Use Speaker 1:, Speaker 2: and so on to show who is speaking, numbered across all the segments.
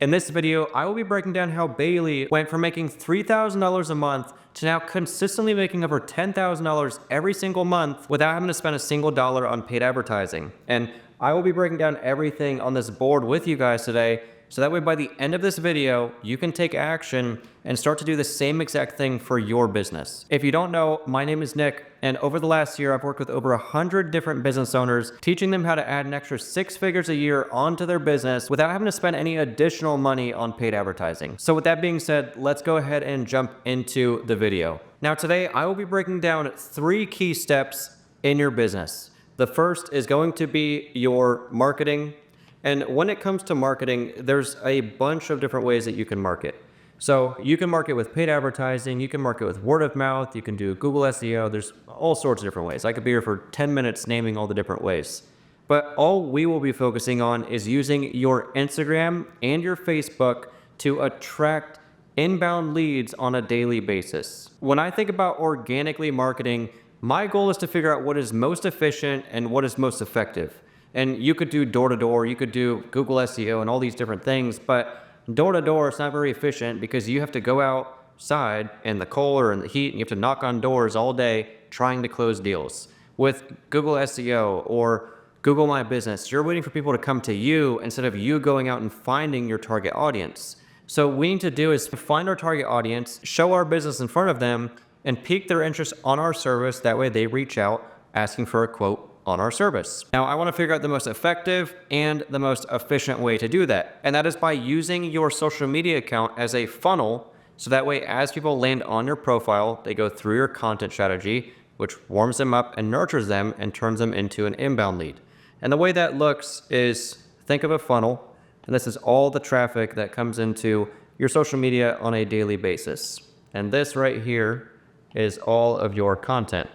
Speaker 1: In this video, I will be breaking down how Bailey went from making $3,000 a month to now consistently making over $10,000 every single month without having to spend a single dollar on paid advertising. And I will be breaking down everything on this board with you guys today, so that way by the end of this video, you can take action and start to do the same exact thing for your business. If you don't know, my name is Nick, and over the last year, I've worked with over 100 different business owners, teaching them how to add an extra 6 figures a year onto their business without having to spend any additional money on paid advertising. So with that being said, let's go ahead and jump into the video. Now today, I will be breaking down 3 key steps in your business. The first is going to be your marketing. And when it comes to marketing, there's a bunch of different ways that you can market. So you can market with paid advertising, you can market with word of mouth, you can do Google SEO, there's all sorts of different ways. I could be here for 10 minutes naming all the different ways. But all we will be focusing on is using your Instagram and your Facebook to attract inbound leads on a daily basis. When I think about organically marketing, my goal is to figure out what is most efficient and what is most effective. And you could do door-to-door, you could do Google SEO and all these different things, but door-to-door is not very efficient because you have to go outside in the cold or in the heat and you have to knock on doors all day trying to close deals. With Google SEO or Google My Business, you're waiting for people to come to you instead of you going out and finding your target audience. So what we need to do is find our target audience, show our business in front of them, and pique their interest on our service. That way they reach out asking for a quote on our service. Now, I want to figure out the most effective and the most efficient way to do that. And that is by using your social media account as a funnel. So that way, as people land on your profile, they go through your content strategy, which warms them up and nurtures them and turns them into an inbound lead. And the way that looks is, think of a funnel, and this is all the traffic that comes into your social media on a daily basis. And this right here is all of your content.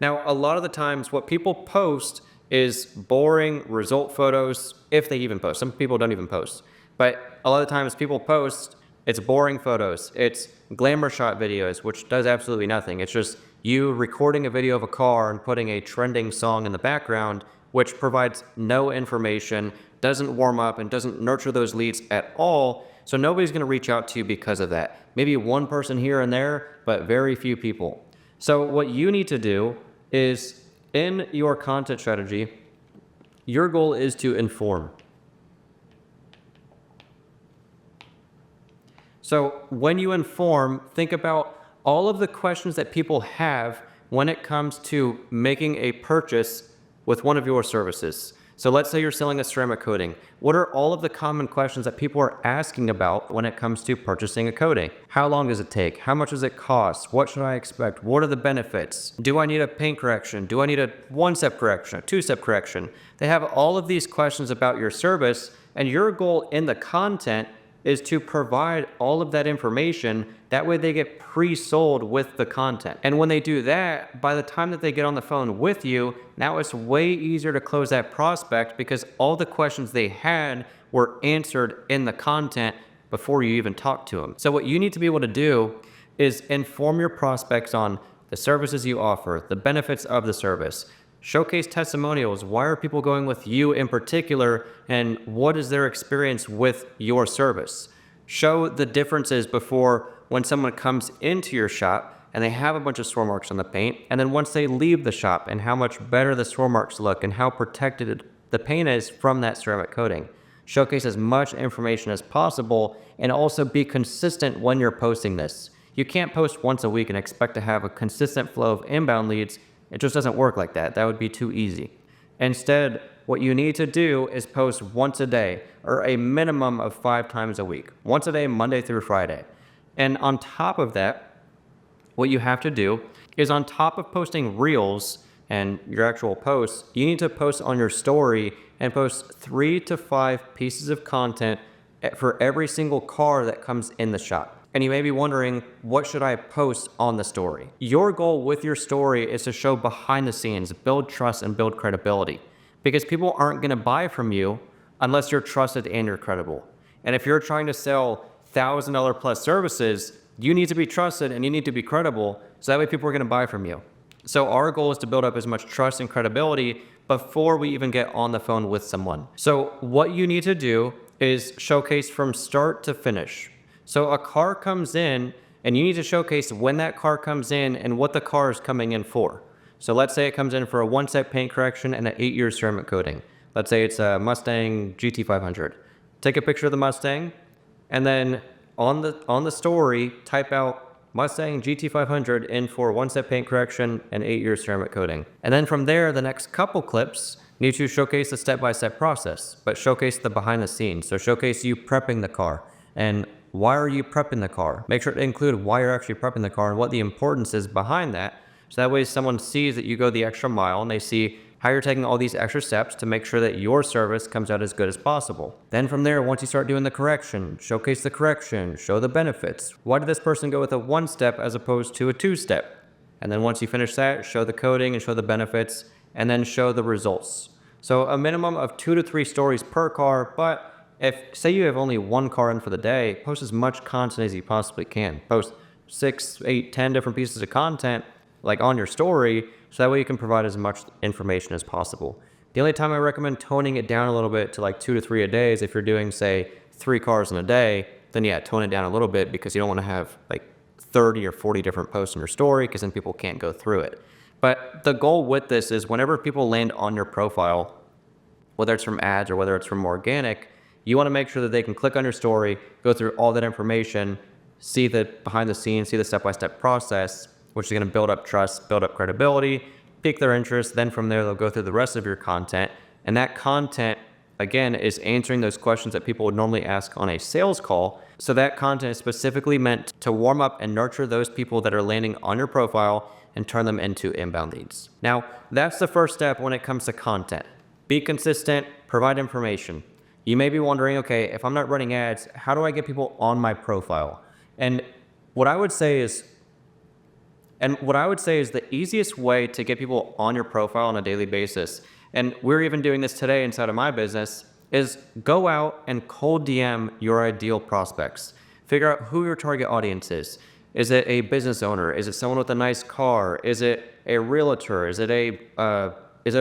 Speaker 1: Now, a lot of the times what people post is boring result photos, if they even post. Some people don't even post. But a lot of the times people post, it's boring photos. It's glamour shot videos, which does absolutely nothing. It's just you recording a video of a car and putting a trending song in the background, which provides no information, doesn't warm up, and doesn't nurture those leads at all. So nobody's going to reach out to you because of that. Maybe one person here and there, but very few people. So what you need to do is, in your content strategy, your goal is to inform. So when you inform, think about all of the questions that people have when it comes to making a purchase with one of your services. So let's say you're selling a ceramic coating. What are all of the common questions that people are asking about when it comes to purchasing a coating? How long does it take? How much does it cost? What should I expect? What are the benefits? Do I need a paint correction? Do I need a 1-step correction, a 2-step correction? They have all of these questions about your service, and your goal in the content is to provide all of that information. That way they get pre-sold with the content. And when they do that, by the time that they get on the phone with you, now it's way easier to close that prospect because all the questions they had were answered in the content before you even talked to them. So what you need to be able to do is inform your prospects on the services you offer, the benefits of the service. Showcase testimonials. Why are people going with you in particular, and what is their experience with your service? Show the differences before when someone comes into your shop and they have a bunch of swirl marks on the paint, and then once they leave the shop and how much better the swirl marks look and how protected the paint is from that ceramic coating. Showcase as much information as possible and also be consistent when you're posting this. You can't post once a week and expect to have a consistent flow of inbound leads. It just doesn't work like that. That would be too easy. Instead, what you need to do is post once a day or a minimum of 5 times a week. Once a day, Monday through Friday. And on top of that, what you have to do is, on top of posting reels and your actual posts, you need to post on your story and post 3 to 5 pieces of content for every single car that comes in the shop. And you may be wondering, what should I post on the story? Your goal with your story is to show behind the scenes, build trust and build credibility. Because people aren't gonna buy from you unless you're trusted and you're credible. And if you're trying to sell $1,000 plus services, you need to be trusted and you need to be credible, so that way people are gonna buy from you. So our goal is to build up as much trust and credibility before we even get on the phone with someone. So what you need to do is showcase from start to finish. So a car comes in and you need to showcase when that car comes in and what the car is coming in for. So let's say it comes in for a 1-step paint correction and an 8-year ceramic coating. Let's say it's a Mustang GT500. Take a picture of the Mustang and then on the story, type out Mustang GT500 in for 1-step paint correction and 8-year ceramic coating. And then from there, the next couple clips need to showcase the step-by-step process, but showcase the behind the scenes. So showcase you prepping the car and why are you prepping the car? Make sure to include why you're actually prepping the car and what the importance is behind that. So that way someone sees that you go the extra mile and they see how you're taking all these extra steps to make sure that your service comes out as good as possible. Then from there, once you start doing the correction, showcase the correction, show the benefits. Why did this person go with a 1-step as opposed to a 2-step? And then once you finish that, show the coding and show the benefits, and then show the results. So a minimum of 2 to 3 stories per car, but if say you have only 1 car in for the day, post as much content as you possibly can. Post 6, 8, 10 different pieces of content like on your story, so that way you can provide as much information as possible. The only time I recommend toning it down a little bit to like 2 to 3 a day is if you're doing, say, 3 cars in a day, then yeah, tone it down a little bit because you don't want to have like 30 or 40 different posts in your story because then people can't go through it. But the goal with this is whenever people land on your profile, whether it's from ads or whether it's from organic, you want to make sure that they can click on your story, go through all that information, see the behind the scenes, see the step-by-step process, which is going to build up trust, build up credibility, pique their interest. Then from there, they'll go through the rest of your content. And that content, again, is answering those questions that people would normally ask on a sales call. So that content is specifically meant to warm up and nurture those people that are landing on your profile and turn them into inbound leads. Now, that's the first step when it comes to content. Be consistent, provide information. You may be wondering, okay, if I'm not running ads, how do I get people on my profile? And what I would say is the easiest way to get people on your profile on a daily basis, and we're even doing this today inside of my business, is go out and cold DM your ideal prospects. Figure out who your target audience is. Is it a business owner? Is it someone with a nice car? Is it a realtor? Is it a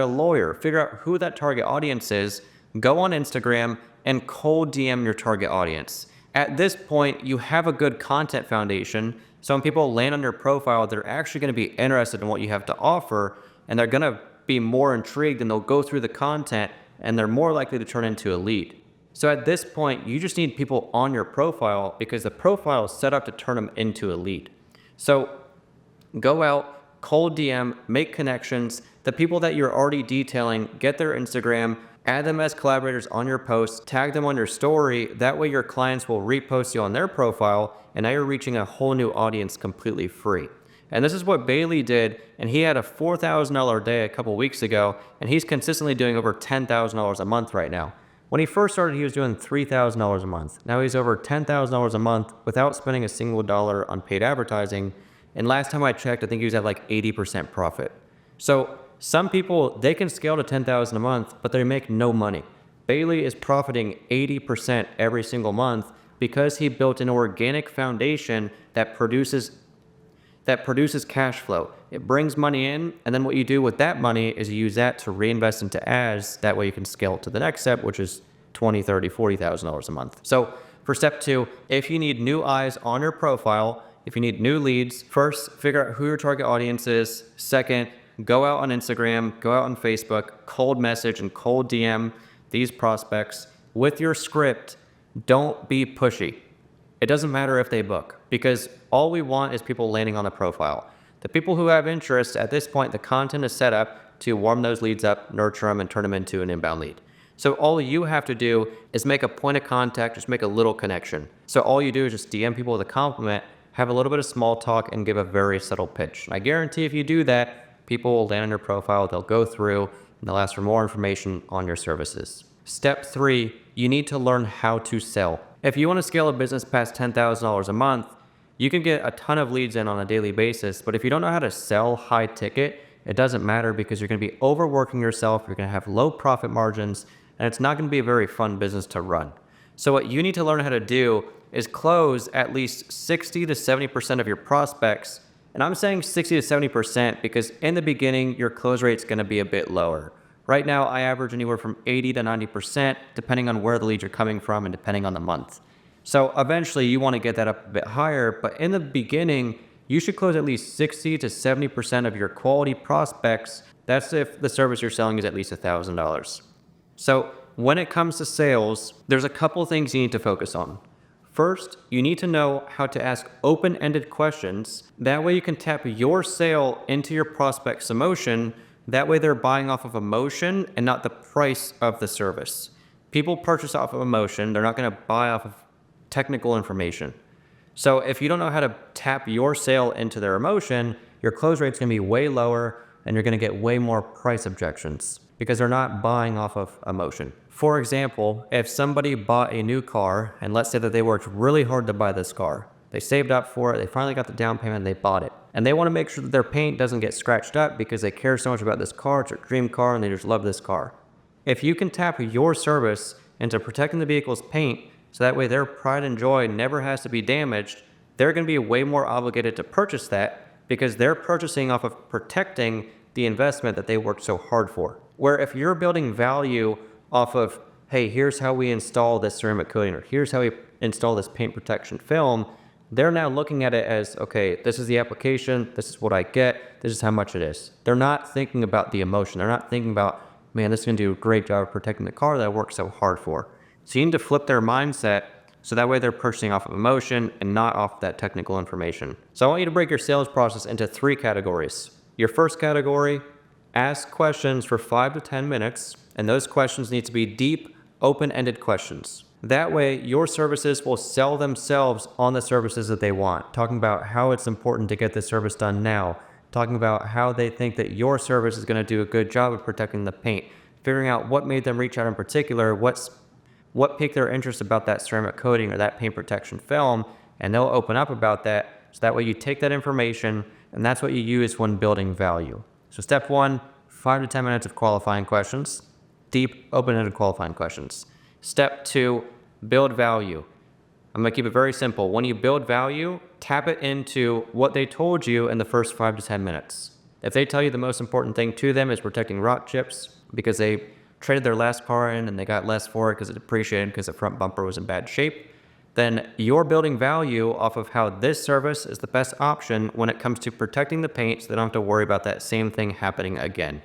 Speaker 1: lawyer? Figure out who that target audience is. Go on Instagram and cold DM your target audience. At this point, you have a good content foundation. So when people land on your profile, they're actually going to be interested in what you have to offer, and they're going to be more intrigued, and they'll go through the content, and they're more likely to turn into a lead. So at this point, you just need people on your profile because the profile is set up to turn them into a lead. So go out, cold DM, make connections. The people that you're already detailing, get their Instagram, add them as collaborators on your posts, tag them on your story. That way your clients will repost you on their profile, and now you're reaching a whole new audience completely free. And this is what Bailey did, and he had a $4,000 day a couple weeks ago, and he's consistently doing over $10,000 a month right now. When he first started, he was doing $3,000 a month. Now he's over $10,000 a month without spending a single dollar on paid advertising. And last time I checked, I think he was at like 80% profit. So some people, they can scale to $10,000 a month, but they make no money. Bailey is profiting 80% every single month because he built an organic foundation that produces cash flow. It brings money in, and then what you do with that money is you use that to reinvest into ads. That way you can scale it to the next step, which is $20,000, $30,000, $40,000 a month. So for step 2, if you need new eyes on your profile, if you need new leads, first, figure out who your target audience is. Second, go out on Instagram, go out on Facebook, cold message and cold DM these prospects with your script. Don't be pushy. It doesn't matter if they book, because all we want is people landing on the profile. The people who have interest, at this point, the content is set up to warm those leads up, nurture them, and turn them into an inbound lead. So all you have to do is make a point of contact, just make a little connection. So all you do is just DM people with a compliment, have a little bit of small talk, and give a very subtle pitch. And I guarantee if you do that, people will land on your profile, they'll go through, and they'll ask for more information on your services. Step 3, you need to learn how to sell. If you want to scale a business past $10,000 a month, you can get a ton of leads in on a daily basis, but if you don't know how to sell high ticket, it doesn't matter because you're going to be overworking yourself, you're going to have low profit margins, and it's not going to be a very fun business to run. So what you need to learn how to do is close at least 60 to 70% of your prospects. And I'm saying 60 to 70% because in the beginning, your close rate is going to be a bit lower. Right now, I average anywhere from 80 to 90%, depending on where the leads are coming from and depending on the month. So eventually you want to get that up a bit higher, but in the beginning, you should close at least 60 to 70% of your quality prospects. That's if the service you're selling is at least $1,000. So when it comes to sales, there's a couple things you need to focus on. First, you need to know how to ask open-ended questions. That way you can tap your sale into your prospect's emotion. That way they're buying off of emotion and not the price of the service. People purchase off of emotion. They're not going to buy off of technical information. So if you don't know how to tap your sale into their emotion, your close rate's going to be way lower and you're going to get way more price objections because they're not buying off of emotion. For example, if somebody bought a new car and let's say that they worked really hard to buy this car, they saved up for it, they finally got the down payment, and they bought it. And they want to make sure that their paint doesn't get scratched up because they care so much about this car, it's their dream car, and they just love this car. If you can tap your service into protecting the vehicle's paint, so that way their pride and joy never has to be damaged, they're going to be way more obligated to purchase that because they're purchasing off of protecting the investment that they worked so hard for. Where if you're building value off of, hey, here's how we install this ceramic coating, or here's how we install this paint protection film, they're now looking at it as, okay, this is the application, this is what I get, this is how much it is. They're not thinking about the emotion. They're not thinking about, man, this is going to do a great job of protecting the car that I worked so hard for. So you need to flip their mindset so that way they're purchasing off of emotion and not off that technical information. So I want you to break your sales process into 3 categories. Your first category, ask questions for 5 to 10 minutes, and those questions need to be deep, open-ended questions. That way, your services will sell themselves on the services that they want, talking about how it's important to get this service done now, talking about how they think that your service is going to do a good job of protecting the paint, figuring out what made them reach out in particular, what piqued their interest about that ceramic coating or that paint protection film, and they'll open up about that. So that way you take that information, and that's what you use when building value. So step 1, 5 to 10 minutes of qualifying questions, deep, open-ended qualifying questions. Step 2, build value. I'm going to keep it very simple. When you build value, tap it into what they told you in the first 5 to 10 minutes. If they tell you the most important thing to them is protecting rock chips because they traded their last car in and they got less for it because it depreciated because the front bumper was in bad shape, then you're building value off of how this service is the best option when it comes to protecting the paint so they don't have to worry about that same thing happening again.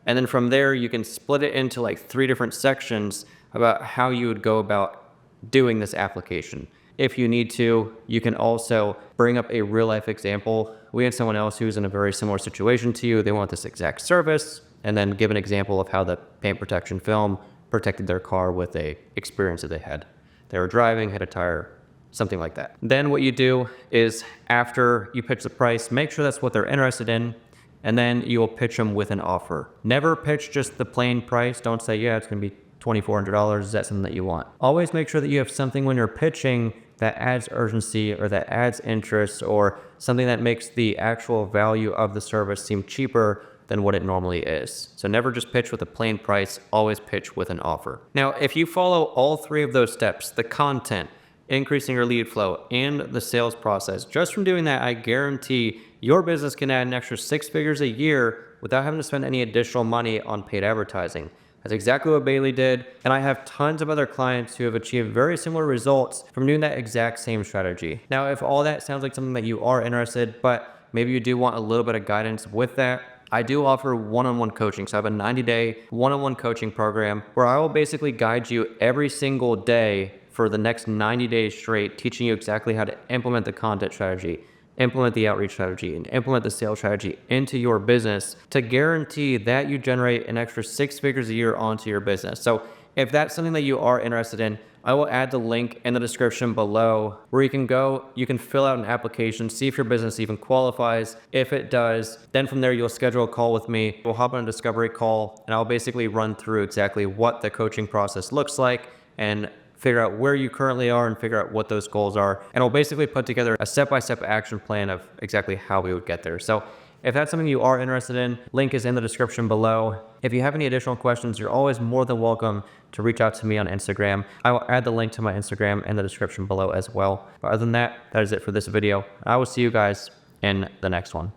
Speaker 1: And then from there, you can split it into like 3 different sections about how you would go about doing this application. If you need to, you can also bring up a real life example. We had someone else who's in a very similar situation to you. They want this exact service, and then give an example of how the paint protection film protected their car with a experience that they had. They were driving, hit a tire, something like that. Then what you do is after you pitch the price, make sure that's what they're interested in, and then you will pitch them with an offer. Never pitch just the plain price. Don't say, yeah, it's gonna be $2,400. Is that something that you want? Always make sure that you have something when you're pitching that adds urgency or that adds interest or something that makes the actual value of the service seem cheaper than what it normally is. So never just pitch with a plain price, always pitch with an offer. Now, if you follow all 3 of those steps, the content, increasing your lead flow, and the sales process, just from doing that, I guarantee your business can add an extra 6 figures a year without having to spend any additional money on paid advertising. That's exactly what Bailey did, and I have tons of other clients who have achieved very similar results from doing that exact same strategy. Now, if all that sounds like something that you are interested, but maybe you do want a little bit of guidance with that, I do offer one-on-one coaching. So I have a 90-day one-on-one coaching program where I will basically guide you every single day for the next 90 days straight, teaching you exactly how to implement the content strategy, implement the outreach strategy, and implement the sales strategy into your business to guarantee that you generate an extra 6 figures a year onto your business. So if that's something that you are interested in, I will add the link in the description below where you can go, you can fill out an application, see if your business even qualifies. If it does, then from there you'll schedule a call with me. We'll hop on a discovery call and I'll basically run through exactly what the coaching process looks like and figure out where you currently are and figure out what those goals are. And we'll basically put together a step-by-step action plan of exactly how we would get there. So if that's something you are interested in, link is in the description below. If you have any additional questions, you're always more than welcome to reach out to me on Instagram. I will add the link to my Instagram in the description below as well. But other than that, that is it for this video. I will see you guys in the next one.